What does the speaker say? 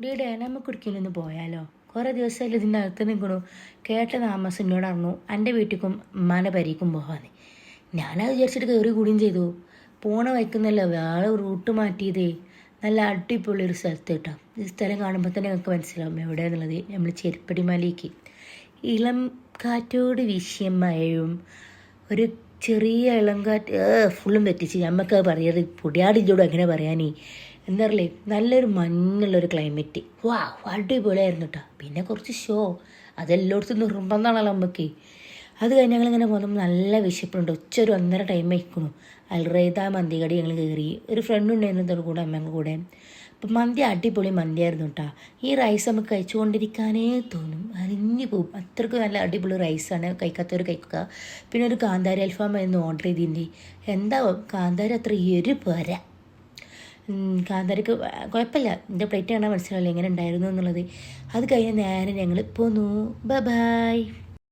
ഡീഡേ നമുക്ക് ഒരിക്കലൊന്ന് പോയാലോ? കുറേ ദിവസമായാലും ഇതിൻ്റെ അകത്ത് നിൽക്കണു. കേട്ട താമസം എന്നോട് അറിഞ്ഞു എൻ്റെ വീട്ടിലേക്കും ഉമ്മാൻ്റെ പരിക്കും പോകാമെന്ന്. ഞാനത് വിചാരിച്ചിട്ട് കയറി കൂടുകയും ചെയ്തു. പോണ വയ്ക്കുന്നല്ല വേറെ റൂട്ട് മാറ്റിയതേ. നല്ല അടിപൊളിയൊരു സ്ഥലത്ത് കേട്ടോ. ഈ സ്ഥലം കാണുമ്പോൾ തന്നെ നിങ്ങൾക്ക് മനസ്സിലാവും എവിടെയാണെന്നുള്ളത്. നമ്മൾ ചെരുപ്പടി മലയ്ക്ക് ഇളം കാറ്റോട് വീശിയ മഴയും ഒരു ചെറിയ ഇളം കാറ്റ് ഫുള്ളും തെറ്റിച്ച് ഞമ്മക്ക് പറയാത് പൊടിയാടിഞ്ചോടും എങ്ങനെ പറയാനേ. എന്താ പറയലേ, നല്ലൊരു മഞ്ഞുള്ളൊരു ക്ലൈമറ്റ്. വാ അടിപൊളിയായിരുന്നു കേട്ടോ. പിന്നെ കുറച്ച് ഷോ അതെല്ലായിടത്തും നിർബന്ധമാണല്ലോ നമുക്ക്. അത് കഴിഞ്ഞ് ഞങ്ങളിങ്ങനെ പോകുമ്പോൾ നല്ല വിശപ്പുണ്ട്. ഒരു 1:30 ടൈം ആയിക്കണു. അൽറൈദ മന്തി കടി ഞങ്ങൾ കയറി. ഒരു ഫ്രണ്ട് ഉണ്ടായിരുന്നതോട് കൂടെ അമ്മയുടെ കൂടെ. അപ്പം മന്തി അടിപൊളി മന്തിയായിരുന്നു കേട്ടോ. ഈ റൈസ് നമുക്ക് കഴിച്ചുകൊണ്ടിരിക്കാനേ തോന്നും, അരിഞ്ഞു പോവും. അത്രയ്ക്ക് നല്ല അടിപൊളി റൈസാണ്. കഴിക്കാത്തവർ കഴിക്കുക. പിന്നെ ഒരു കാന്താരി അൽഫാമായിരുന്നു ഓർഡർ ചെയ്തിൻ്റെ. എന്താ കാന്താരി അത്ര പോരാ. കാന്താരിക്ക് കുഴപ്പമില്ല. എൻ്റെ പ്ലേറ്റ് കാണാൻ മനസ്സിലാവില്ല എങ്ങനെ ഉണ്ടായിരുന്നു എന്നുള്ളത്. അത് കഴിഞ്ഞ് നേരെ ഞങ്ങൾ പോന്നു. ബൈ.